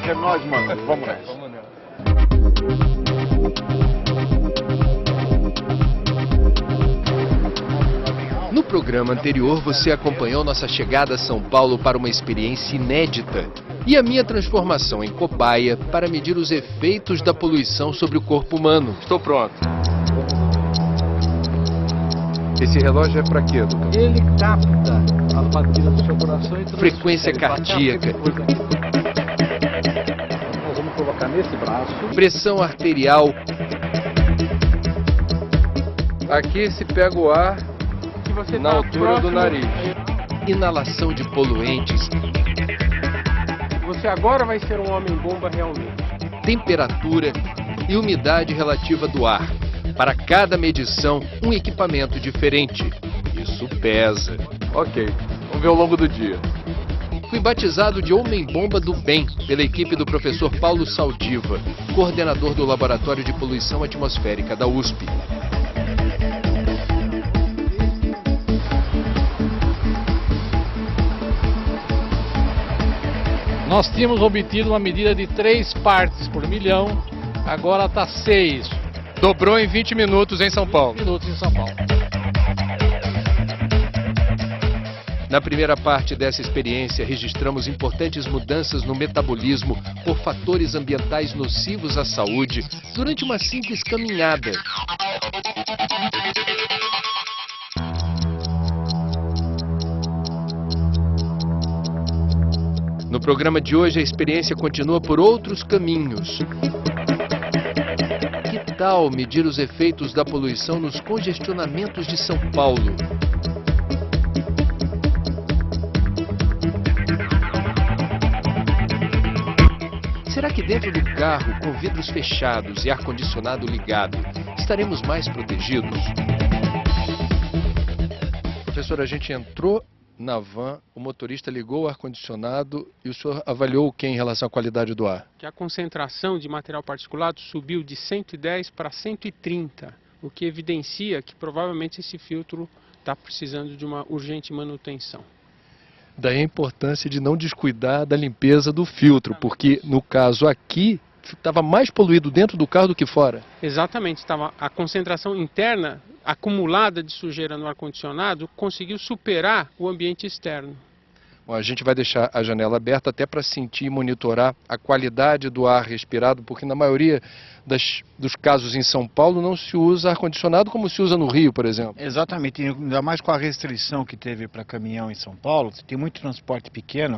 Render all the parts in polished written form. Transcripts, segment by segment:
É nós, mano. Vamos nessa. Vamos nessa. No programa anterior, você acompanhou nossa chegada a São Paulo para uma experiência inédita e a minha transformação em cobaia para medir os efeitos da poluição sobre o corpo humano. Estou pronto. Esse relógio é para quê, doutor? Ele capta a batida do seu coração e Frequência cardíaca, Nós vamos colocar nesse braço. pressão arterial, Aqui se pega o ar na altura do nariz. inalação de poluentes, Você agora vai ser um homem-bomba realmente. temperatura e umidade relativa do ar. Para cada medição, um equipamento diferente. Isso pesa. Ok, vamos ver ao longo do dia. Fui batizado de Homem-Bomba do Bem pela equipe do professor Paulo Saldiva, coordenador do Laboratório de Poluição Atmosférica da USP. Nós tínhamos obtido uma medida de 3 partes por milhão, agora está 6 Dobrou em 20 minutos em São Paulo. minutos em São Paulo. Na primeira parte dessa experiência, registramos importantes mudanças no metabolismo por fatores ambientais nocivos à saúde durante uma simples caminhada. No programa de hoje, a experiência continua por outros caminhos. Que tal medir os efeitos da poluição nos congestionamentos de São Paulo? Será que dentro do carro, com vidros fechados e ar-condicionado ligado, estaremos mais protegidos? Professor, a gente entrou na van, o motorista ligou o ar-condicionado e o senhor avaliou o que em relação à qualidade do ar? Que a concentração de material particulado subiu de 110 para 130, o que evidencia que provavelmente esse filtro está precisando de uma urgente manutenção. Daí a importância de não descuidar da limpeza do filtro, porque no caso aqui estava mais poluído dentro do carro do que fora. Exatamente, estava a concentração interna acumulada de sujeira no ar-condicionado conseguiu superar o ambiente externo. Bom, a gente vai deixar a janela aberta até para sentir e monitorar a qualidade do ar respirado, porque na maioria dos casos em São Paulo não se usa ar-condicionado como se usa no Rio, por exemplo. Exatamente, ainda mais com a restrição que teve para caminhão em São Paulo, tem muito transporte pequeno,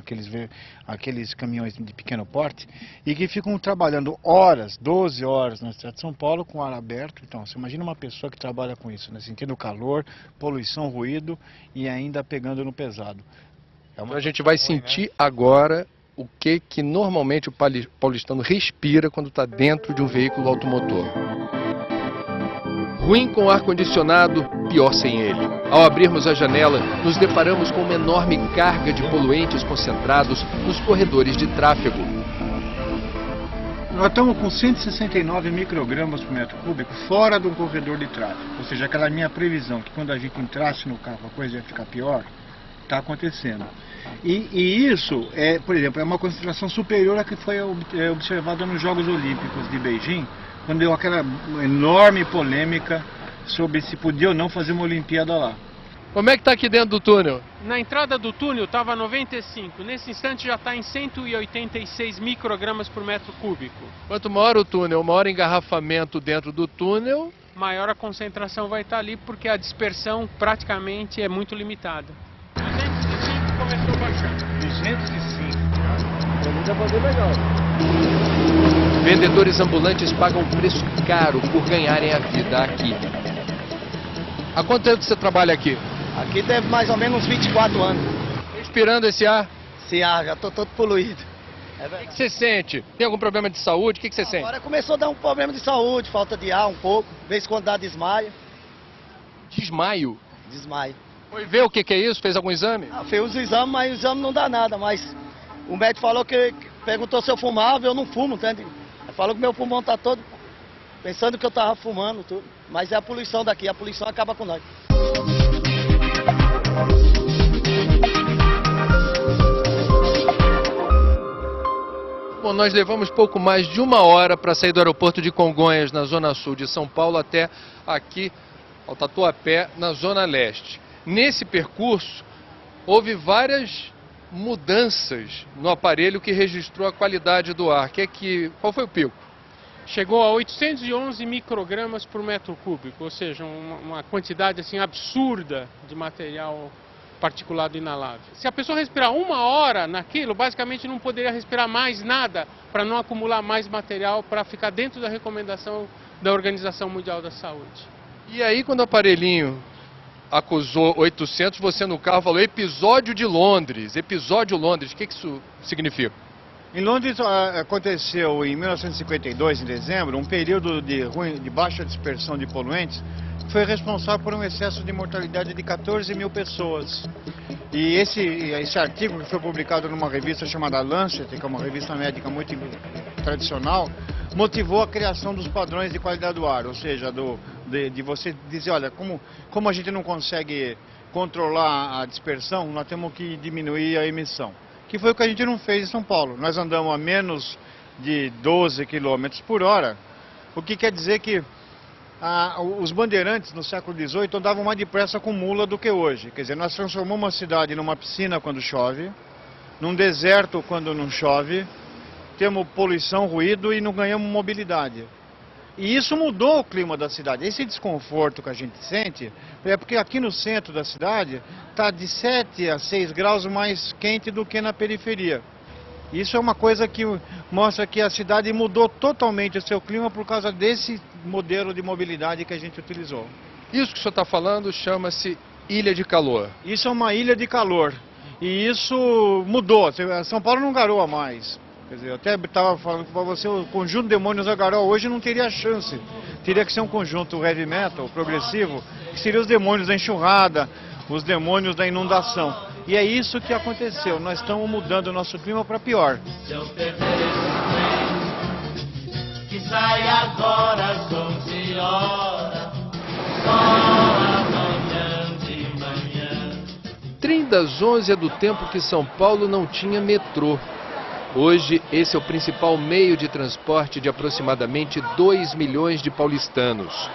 aqueles caminhões de pequeno porte, e que ficam trabalhando horas, 12 horas na cidade de São Paulo com ar aberto. Então, você imagina uma pessoa que trabalha com isso, né? Sentindo calor, poluição, ruído e ainda pegando no pesado. Então a gente vai sentir agora o que normalmente o paulistano respira quando está dentro de um veículo automotor. Ruim com ar-condicionado, pior sem ele. Ao abrirmos a janela, nos deparamos com uma enorme carga de poluentes concentrados nos corredores de tráfego. Nós estamos com 169 microgramas por metro cúbico fora do corredor de tráfego. Ou seja, aquela minha previsão que quando a gente entrasse no carro a coisa ia ficar pior, está acontecendo. E isso, por exemplo, é uma concentração superior à que foi observada nos Jogos Olímpicos de Beijing, quando deu aquela enorme polêmica sobre se podia ou não fazer uma Olimpíada lá. Como é que está aqui dentro do túnel? Na entrada do túnel estava 95, nesse instante já está em 186 microgramas por metro cúbico. Quanto maior o túnel, maior engarrafamento dentro do túnel. Maior a concentração vai estar ali porque a dispersão praticamente é muito limitada. 205 começou a baixar. 205. Pra mim dá pra ver legal. Vendedores ambulantes pagam um preço caro por ganharem a vida aqui. Há quanto tempo você trabalha aqui? Aqui deve mais ou menos uns 24 anos. Respirando esse ar, Sim, já tô todo poluído. o que você sente? Tem algum problema de saúde? O que você sente? Agora começou a dar um problema de saúde, falta de ar um pouco. De vez em quando dá desmaio. Desmaio. Desmaio. Foi ver o que é isso? Fez algum exame? Fez os exames, mas o exame não dá nada. Mas o médico falou que perguntou se eu fumava, eu não fumo, entende? Ele falou que meu pulmão tá todo pensando que eu tava fumando, tudo. Mas é a poluição daqui, a poluição acaba com nós. Bom, nós levamos pouco mais de 1 hora para sair do aeroporto de Congonhas, na zona sul de São Paulo, até aqui ao Tatuapé, na zona leste. Nesse percurso, houve várias mudanças no aparelho que registrou a qualidade do ar. Qual foi o pico? Chegou a 811 microgramas por metro cúbico, ou seja, uma quantidade assim absurda de material particulado inalável. Se a pessoa respirar 1 hora naquilo, basicamente não poderia respirar mais nada para não acumular mais material para ficar dentro da recomendação da Organização Mundial da Saúde. E aí, quando o aparelhinho acusou 800, você no carro falou episódio de Londres, episódio Londres. O que isso significa? Em Londres aconteceu em 1952, em dezembro, um período de baixa dispersão de poluentes que foi responsável por um excesso de mortalidade de 14 mil pessoas. E esse artigo, que foi publicado numa revista chamada Lancet, que é uma revista médica muito tradicional, motivou a criação dos padrões de qualidade do ar, ou seja, de você dizer, olha, como a gente não consegue controlar a dispersão, nós temos que diminuir a emissão. Que foi o que a gente não fez em São Paulo. Nós andamos a menos de 12 km por hora, o que quer dizer que os bandeirantes no século XVIII andavam mais depressa com mula do que hoje. Quer dizer, nós transformamos uma cidade numa piscina quando chove, num deserto quando não chove, temos poluição, ruído e não ganhamos mobilidade. E isso mudou o clima da cidade. Esse desconforto que a gente sente é porque aqui no centro da cidade está de 7 a 6 graus mais quente do que na periferia. Isso é uma coisa que mostra que a cidade mudou totalmente o seu clima por causa desse modelo de mobilidade que a gente utilizou. Isso que o senhor está falando chama-se ilha de calor. Isso é uma ilha de calor. E isso mudou. São Paulo não garoa mais. Quer dizer, eu até estava falando para você, o conjunto Demônios da Garoa hoje não teria chance. Teria que ser um conjunto heavy metal, progressivo, que seria os demônios da enxurrada, os demônios da inundação. E é isso que aconteceu. Nós estamos mudando o nosso clima para pior. Que sai agora às 11 horas, só amanhã de manhã. Trem das 11 é do tempo que São Paulo não tinha metrô. Hoje, esse é o principal meio de transporte de aproximadamente 2 milhões de paulistanos.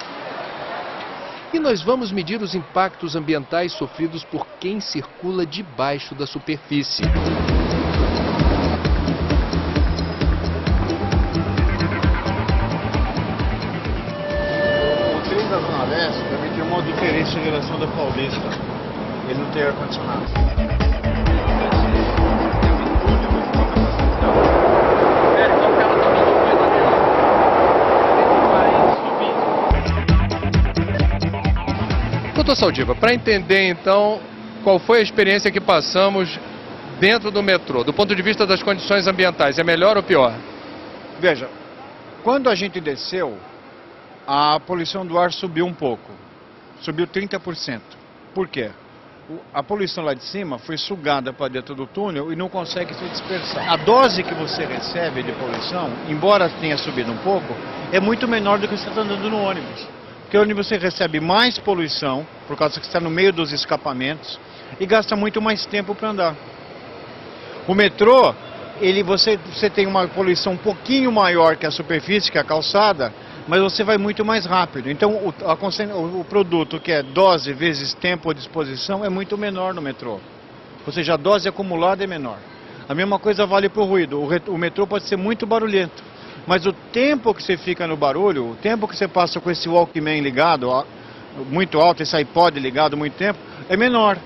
E nós vamos medir os impactos ambientais sofridos por quem circula debaixo da superfície. O trem da Zona Leste também tem uma diferença em relação da Paulista. Ele não tem ar-condicionado. Doutor Saldiva, para entender então qual foi a experiência que passamos dentro do metrô, do ponto de vista das condições ambientais, é melhor ou pior? Veja, quando a gente desceu, a poluição do ar subiu um pouco, subiu 30%. Por quê? A poluição lá de cima foi sugada para dentro do túnel e não consegue se dispersar. A dose que você recebe de poluição, embora tenha subido um pouco, é muito menor do que você está andando no ônibus. Porque onde você recebe mais poluição, por causa que está no meio dos escapamentos, e gasta muito mais tempo para andar. O metrô, você tem uma poluição um pouquinho maior que a superfície, que a calçada, mas você vai muito mais rápido. Então o produto que é dose vezes tempo à disposição é muito menor no metrô. Ou seja, a dose acumulada é menor. A mesma coisa vale para o ruído. O metrô pode ser muito barulhento. Mas o tempo que você fica no barulho, o tempo que você passa com esse Walkman ligado, muito alto, esse iPod ligado muito tempo, é menor.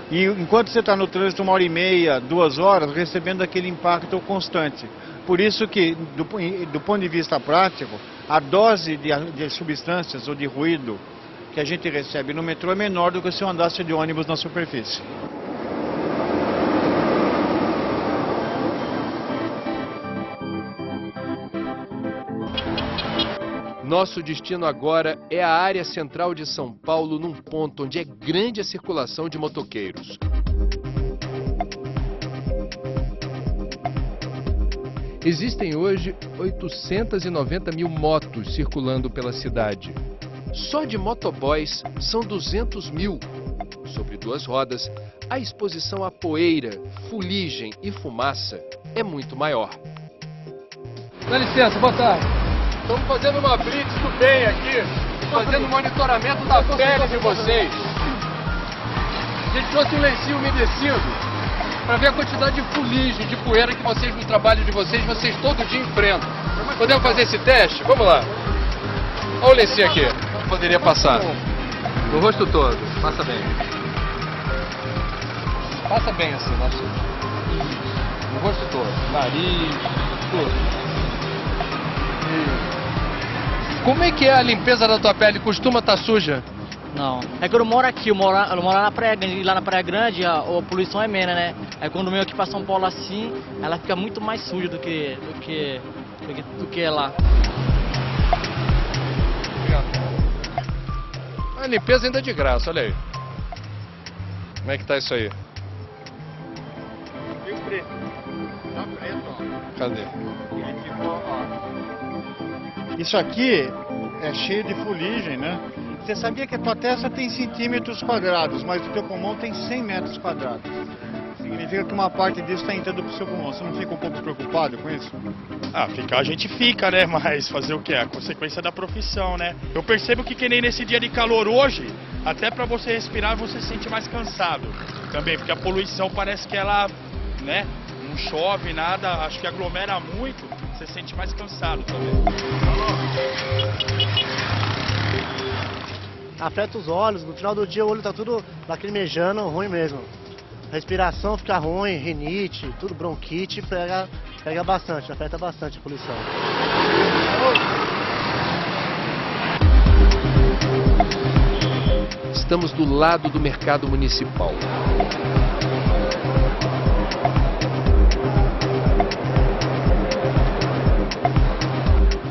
E enquanto você está no trânsito 1h30, 2 horas, recebendo aquele impacto constante. Por isso que, do ponto de vista prático, a dose de substâncias ou de ruído que a gente recebe no metrô é menor do que se eu andasse de ônibus na superfície. Nosso destino agora é a área central de São Paulo, num ponto onde é grande a circulação de motoqueiros. Existem hoje 890 mil motos circulando pela cidade. Só de motoboys são 200 mil. Sobre 2 rodas, a exposição à poeira, fuligem e fumaça é muito maior. Dá licença, boa tarde. Estamos fazendo uma blitz do bem aqui, fazendo monitoramento da pele de vocês. A gente trouxe um lencinho umedecido para ver a quantidade de fuligem, de poeira que vocês, no trabalho de vocês todo dia enfrentam. Podemos fazer esse teste? Vamos lá. Olha o lencinho aqui. Poderia passar. No rosto todo. Passa bem. Passa bem assim, nosso. No rosto todo. Nariz, tudo. Como é que é a limpeza da tua pele? Costuma estar suja? Não. É que eu não moro aqui, eu moro lá na Praia Grande. E lá na Praia Grande a poluição é menos, né? Aí quando eu venho aqui pra São Paulo assim, ela fica muito mais suja do que lá. A limpeza ainda é de graça, olha aí. Como é que tá isso aí? Meio preto. Tá preto, ó. Cadê? Isso aqui é cheio de fuligem, né? Você sabia que a tua testa tem centímetros quadrados, mas o teu pulmão tem 100 metros quadrados. Significa que uma parte disso está entrando pro seu pulmão. Você não fica um pouco preocupado com isso? Ficar a gente fica, né? Mas fazer o quê? A consequência da profissão, né? Eu percebo que nem nesse dia de calor hoje, até para você respirar você se sente mais cansado também, porque a poluição parece que ela, né? Não chove, nada, acho que aglomera muito, você se sente mais cansado também. Afeta os olhos, no final do dia o olho tá tudo lacrimejando, ruim mesmo. Respiração fica ruim, rinite, tudo bronquite, pega bastante, afeta bastante a poluição. Estamos do lado do mercado municipal.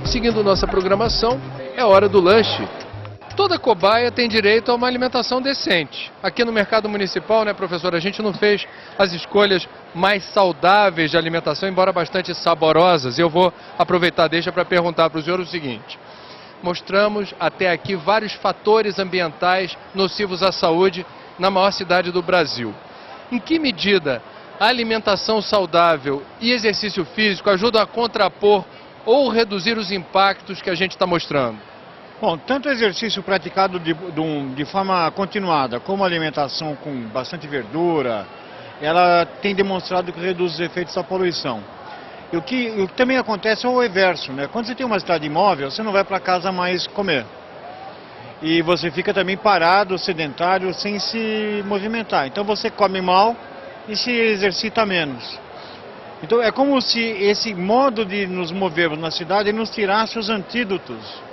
Seguindo nossa programação, é hora do lanche. Toda cobaia tem direito a uma alimentação decente. Aqui no mercado municipal, né, professor, a gente não fez as escolhas mais saudáveis de alimentação, embora bastante saborosas. Eu vou aproveitar, deixa para perguntar para o senhor o seguinte. Mostramos até aqui vários fatores ambientais nocivos à saúde na maior cidade do Brasil. Em que medida a alimentação saudável e exercício físico ajudam a contrapor ou reduzir os impactos que a gente está mostrando? Bom, tanto o exercício praticado de forma continuada, como a alimentação com bastante verdura, ela tem demonstrado que reduz os efeitos da poluição. E o que também acontece é o inverso, né? Quando você tem uma cidade imóvel, você não vai para casa mais comer. E você fica também parado, sedentário, sem se movimentar. Então você come mal e se exercita menos. Então é como se esse modo de nos movermos na cidade nos tirasse os antídotos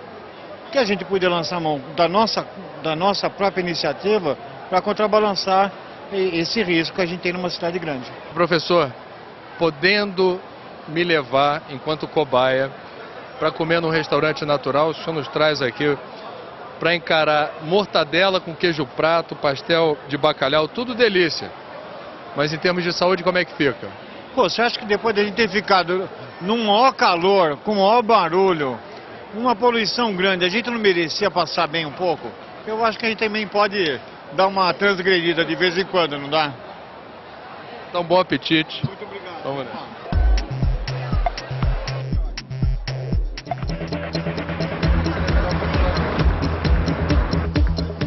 que a gente podia lançar a mão da nossa própria iniciativa para contrabalançar esse risco que a gente tem numa cidade grande. Professor, podendo me levar, enquanto cobaia, para comer num restaurante natural, o senhor nos traz aqui para encarar mortadela com queijo prato, pastel de bacalhau, tudo delícia. Mas em termos de saúde, como é que fica? Pô, você acha que depois de a gente ter ficado num maior calor, com maior barulho, uma poluição grande, a gente não merecia passar bem um pouco? Eu acho que a gente também pode dar uma transgredida de vez em quando, não dá? Então, bom apetite. Muito obrigado. Vamos lá.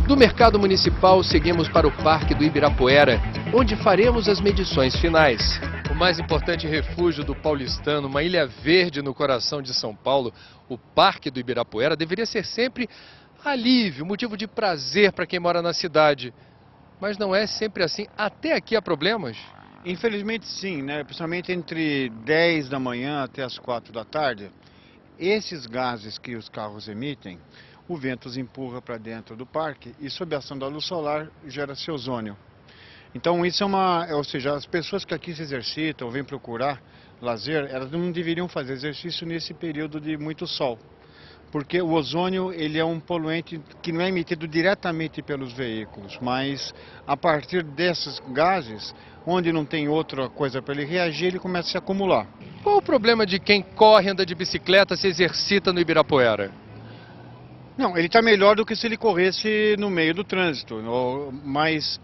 Do mercado municipal, seguimos para o Parque do Ibirapuera, onde faremos as medições finais. O mais importante refúgio do paulistano, uma ilha verde no coração de São Paulo, o Parque do Ibirapuera, deveria ser sempre alívio, motivo de prazer para quem mora na cidade. Mas não é sempre assim. Até aqui há problemas? Infelizmente sim, né? Principalmente entre 10 da manhã até as 4 da tarde. Esses gases que os carros emitem, o vento os empurra para dentro do parque e sob a ação da luz solar gera-se ozônio. Então isso ou seja, as pessoas que aqui se exercitam, vêm procurar lazer, elas não deveriam fazer exercício nesse período de muito sol. Porque o ozônio, ele é um poluente que não é emitido diretamente pelos veículos, mas a partir desses gases, onde não tem outra coisa para ele reagir, ele começa a se acumular. Qual o problema de quem corre, anda de bicicleta, se exercita no Ibirapuera? Não, ele está melhor do que se ele corresse no meio do trânsito, mas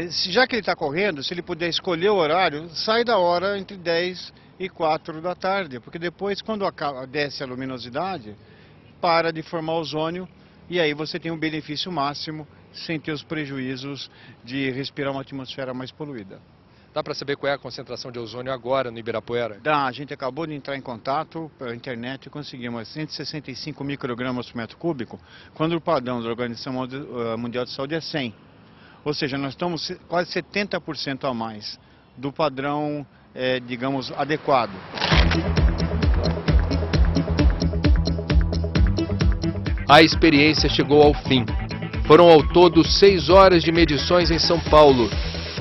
já que ele está correndo, se ele puder escolher o horário, sai da hora entre 10 e 4 da tarde, porque depois, quando desce a luminosidade, para de formar ozônio e aí você tem um benefício máximo sem ter os prejuízos de respirar uma atmosfera mais poluída. Dá para saber qual é a concentração de ozônio agora no Ibirapuera? Dá, a gente acabou de entrar em contato pela internet e conseguimos 165 microgramas por metro cúbico, quando o padrão da Organização Mundial de Saúde é 100. Ou seja, nós estamos quase 70% a mais do padrão, digamos, adequado. A experiência chegou ao fim. Foram ao todo 6 horas de medições em São Paulo.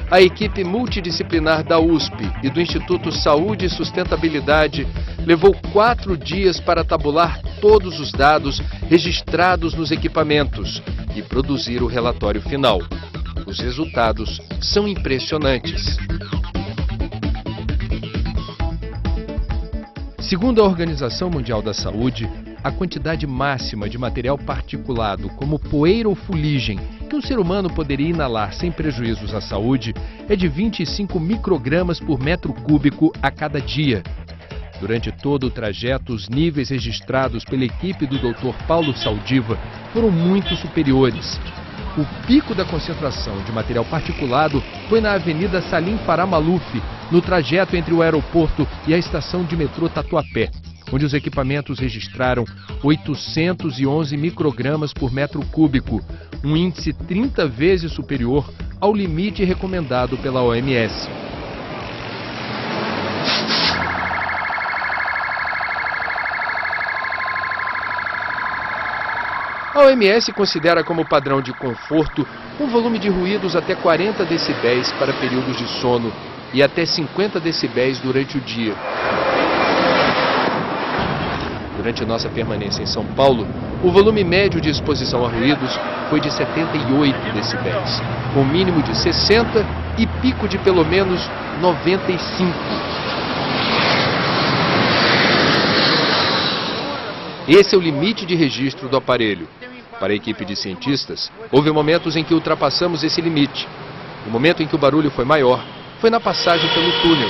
A equipe multidisciplinar da USP e do Instituto Saúde e Sustentabilidade levou 4 dias para tabular todos os dados registrados nos equipamentos e produzir o relatório final. Os resultados são impressionantes. Segundo a Organização Mundial da Saúde, a quantidade máxima de material particulado, como poeira ou fuligem, que um ser humano poderia inalar sem prejuízos à saúde, é de 25 microgramas por metro cúbico a cada dia. Durante todo o trajeto, os níveis registrados pela equipe do Dr. Paulo Saldiva foram muito superiores. O pico da concentração de material particulado foi na Avenida Salim Farah Maluf, no trajeto entre o aeroporto e a estação de metrô Tatuapé, onde os equipamentos registraram 811 microgramas por metro cúbico, um índice 30 vezes superior ao limite recomendado pela OMS. A OMS considera como padrão de conforto um volume de ruídos até 40 decibéis para períodos de sono e até 50 decibéis durante o dia. Durante nossa permanência em São Paulo, o volume médio de exposição a ruídos foi de 78 decibéis, com mínimo de 60 e pico de pelo menos 95. Esse é o limite de registro do aparelho. Para a equipe de cientistas, houve momentos em que ultrapassamos esse limite. O momento em que o barulho foi maior foi na passagem pelo túnel.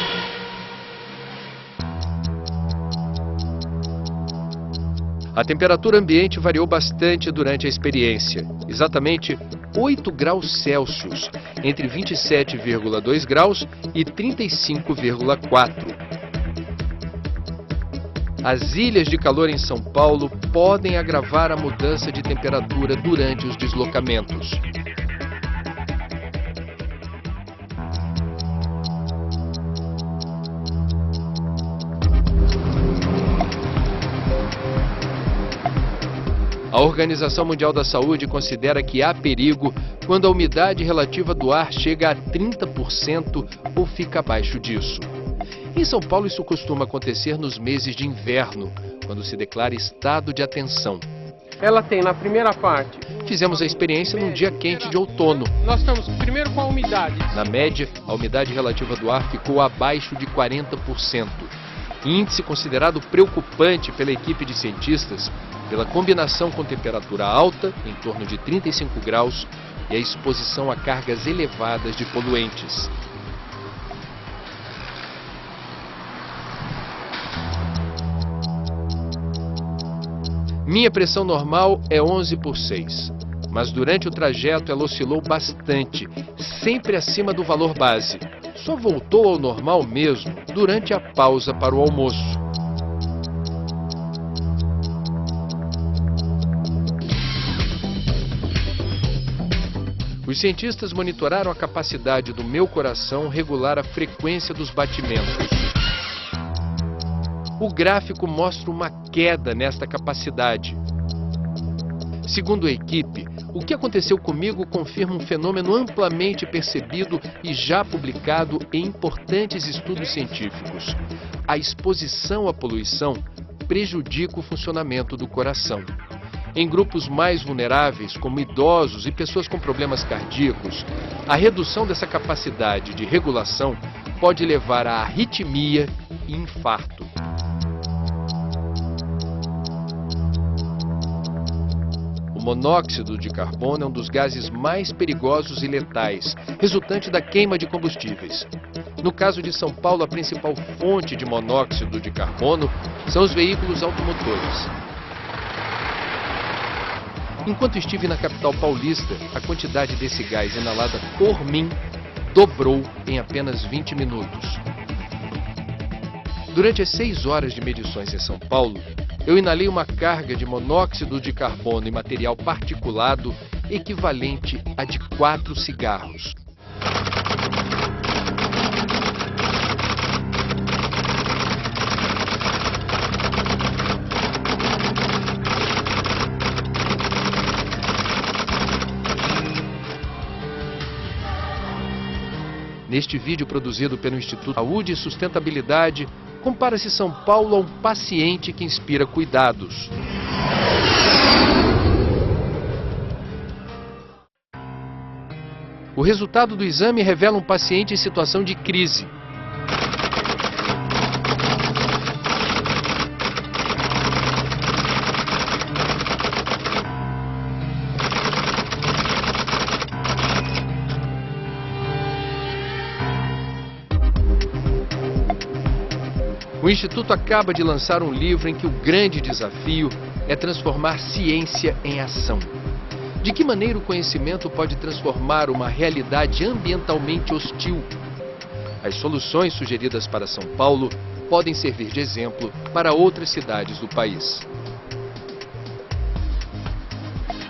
A temperatura ambiente variou bastante durante a experiência, exatamente 8 graus Celsius, entre 27,2 graus e 35,4. As ilhas de calor em São Paulo podem agravar a mudança de temperatura durante os deslocamentos. A Organização Mundial da Saúde considera que há perigo quando a umidade relativa do ar chega a 30% ou fica abaixo disso. Em São Paulo, isso costuma acontecer nos meses de inverno, quando se declara estado de atenção. Ela tem na primeira parte. Fizemos a experiência num dia quente de outono. Nós estamos primeiro com a umidade. Na média, a umidade relativa do ar ficou abaixo de 40%. Índice considerado preocupante pela equipe de cientistas pela combinação com temperatura alta, em torno de 35 graus, e a exposição a cargas elevadas de poluentes. Minha pressão normal é 11/6, mas durante o trajeto ela oscilou bastante, sempre acima do valor base. Só voltou ao normal mesmo durante a pausa para o almoço. Os cientistas monitoraram a capacidade do meu coração regular a frequência dos batimentos. O gráfico mostra uma queda nesta capacidade. Segundo a equipe, o que aconteceu comigo confirma um fenômeno amplamente percebido e já publicado em importantes estudos científicos. A exposição à poluição prejudica o funcionamento do coração. Em grupos mais vulneráveis, como idosos e pessoas com problemas cardíacos, a redução dessa capacidade de regulação pode levar a arritmia e infarto. O monóxido de carbono é um dos gases mais perigosos e letais, resultante da queima de combustíveis. No caso de São Paulo, a principal fonte de monóxido de carbono são os veículos automotores. Enquanto estive na capital paulista, a quantidade desse gás inalada por mim dobrou em apenas 20 minutos. Durante as 6 horas de medições em São Paulo, eu inalei uma carga de monóxido de carbono e material particulado equivalente a de 4 cigarros. Neste vídeo produzido pelo Instituto Saúde e Sustentabilidade, compara-se São Paulo a um paciente que inspira cuidados. O resultado do exame revela um paciente em situação de crise. O Instituto acaba de lançar um livro em que o grande desafio é transformar ciência em ação. De que maneira o conhecimento pode transformar uma realidade ambientalmente hostil? As soluções sugeridas para São Paulo podem servir de exemplo para outras cidades do país.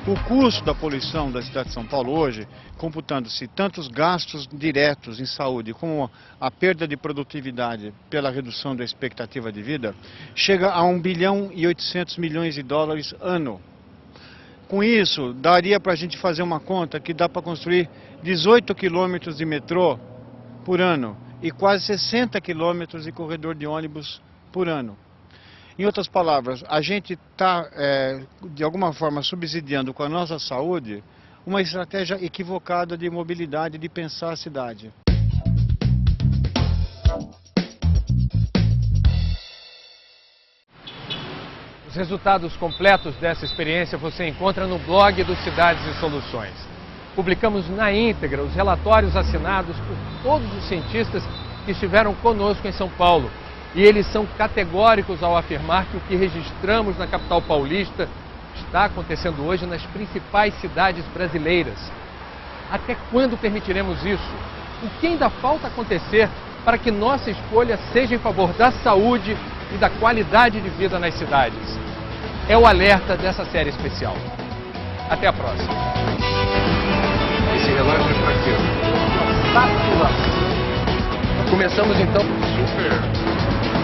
O custo da poluição da cidade de São Paulo hoje, computando-se tanto os gastos diretos em saúde como a perda de produtividade pela redução da expectativa de vida, chega a 1 bilhão e 800 milhões de dólares ano. Com isso, daria para a gente fazer uma conta que dá para construir 18 quilômetros de metrô por ano e quase 60 quilômetros de corredor de ônibus por ano. Em outras palavras, a gente está, de alguma forma, subsidiando com a nossa saúde uma estratégia equivocada de mobilidade, de pensar a cidade. Os resultados completos dessa experiência você encontra no blog do Cidades e Soluções. Publicamos na íntegra os relatórios assinados por todos os cientistas que estiveram conosco em São Paulo. E eles são categóricos ao afirmar que o que registramos na capital paulista está acontecendo hoje nas principais cidades brasileiras. Até quando permitiremos isso? O que ainda falta acontecer para que nossa escolha seja em favor da saúde e da qualidade de vida nas cidades? É o alerta dessa série especial. Até a próxima. Esse relógio é para quê? Começamos então. Super.